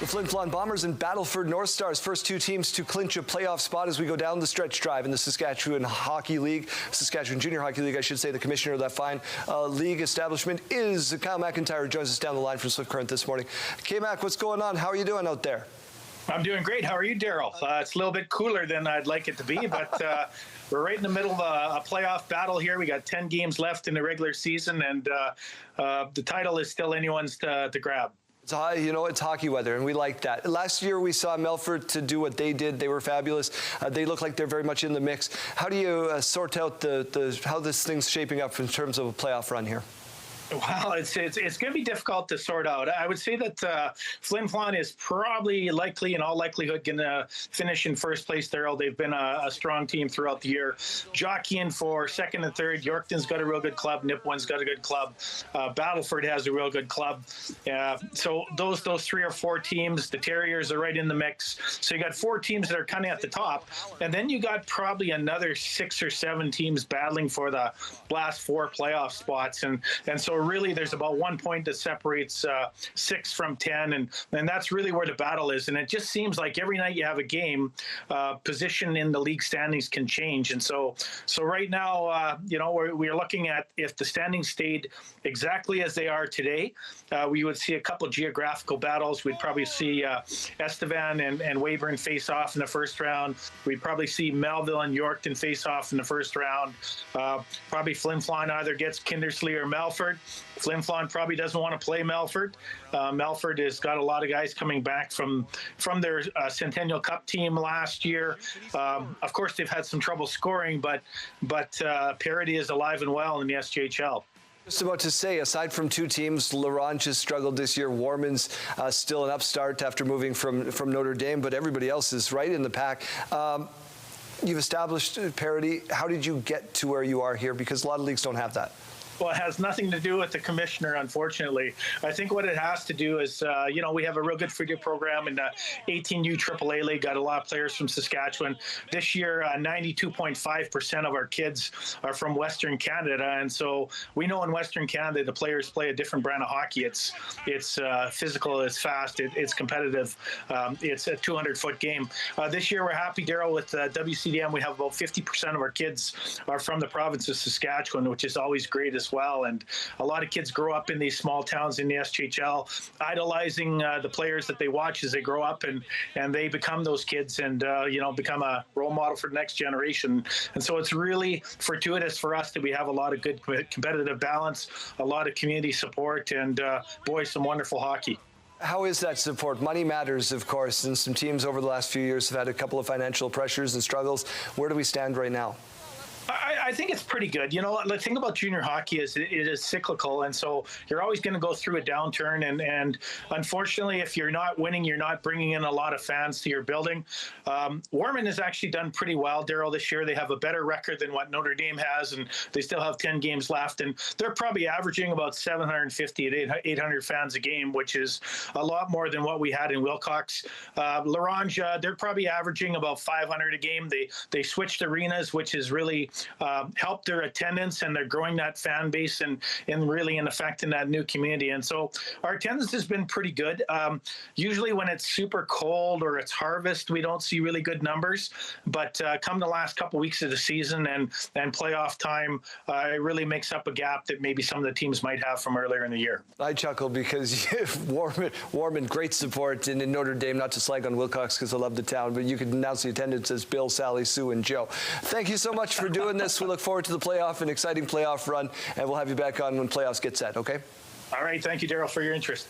The Flin Flon Bombers and Battleford North Stars, first two teams to clinch a playoff spot as we go down the stretch drive in the Saskatchewan Hockey League, Saskatchewan Junior Hockey League, I should say. The commissioner of that fine league establishment is Kyle McIntyre, who joins us down the line from Swift Current this morning. K-Mac, what's going on? How are you doing out there? I'm doing great. How are you, Daryl? It's a little bit cooler than I'd like it to be, but we're right in the middle of a playoff battle here. We got 10 games left in the regular season, and the title is still anyone's to grab. It's hockey weather, and we like that. Last year, we saw Melfort to do what they did. They were fabulous. They look like they're very much in the mix. How do you sort out how this thing's shaping up in terms of a playoff run here? Well, it's going to be difficult to sort out. I would say that Flin Flon is probably likely, in all likelihood, going to finish in first place, Daryl. They've been a strong team throughout the year. Jockeying for second and third. Yorkton's got a real good club. Nipawin's got a good club. Battleford has a real good club. So those 3 or 4 teams, the Terriers are right in the mix. So you got 4 teams that are kind of at the top. And then you got probably another 6 or 7 teams battling for the last 4 playoff spots. And so really there's about 1 point that separates 6 from 10, and that's really where the battle is. And it just seems like every night you have a game, position in the league standings can change. And so right now, we're looking at, if the standings stayed exactly as they are today, we would see a couple of geographical battles. We'd probably see Estevan and Weyburn face off in the first round. We'd probably see Melville and Yorkton face off in the first round. Probably Flin Flon either gets Kindersley or Melfort. Flin Flon probably doesn't want to play Melfort. Melfort has got a lot of guys coming back from their Centennial Cup team last year. Of course, they've had some trouble scoring, but parity is alive and well in the SJHL. Just about to say, aside from 2 teams, Laurent has struggled this year. Warman's still an upstart after moving from Notre Dame, but everybody else is right in the pack. You've established parity. How did you get to where you are here? Because a lot of leagues don't have that. Well, it has nothing to do with the commissioner, unfortunately. I think what it has to do is, we have a real good figure program in the 18U AAA League, got a lot of players from Saskatchewan. This year, 92.5% of our kids are from Western Canada. And so we know in Western Canada, the players play a different brand of hockey. It's physical, it's fast, it's competitive. It's a 200-foot game. This year, we're happy, Daryl, with WCDM. We have about 50% of our kids are from the province of Saskatchewan, which is always great as well. And a lot of kids grow up in these small towns in the SJHL, idolizing the players that they watch as they grow up, and they become those kids and become a role model for the next generation. And so it's really fortuitous for us that we have a lot of good competitive balance, a lot of community support, and some wonderful hockey. How is that support? Money matters, of course, and some teams over the last few years have had a couple of financial pressures and struggles. Where do we stand right now? I think it's pretty good. The thing about junior hockey is it is cyclical, and so you're always going to go through a downturn. And unfortunately, if you're not winning, you're not bringing in a lot of fans to your building. Warman has actually done pretty well, Daryl, this year. They have a better record than what Notre Dame has, and they still have 10 games left. And they're probably averaging about 750 to 800 fans a game, which is a lot more than what we had in Wilcox. Laurent, they're probably averaging about 500 a game. They switched arenas, which is really help their attendance, and they're growing that fan base and really in effect in that new community. And so our attendance has been pretty good. Usually when it's super cold or it's harvest, we don't see really good numbers, but come the last couple weeks of the season and playoff time, it really makes up a gap that maybe some of the teams might have from earlier in the year. I chuckle because Warman, great support, and in Notre Dame, not to slag on Wilcox because I love the town, but you could announce the attendance as Bill, Sally, Sue, and Joe. Thank you so much for doing this. We look forward to the playoff, an exciting playoff run, and we'll have you back on when playoffs get set, okay? All right. Thank you, Daryl, for your interest.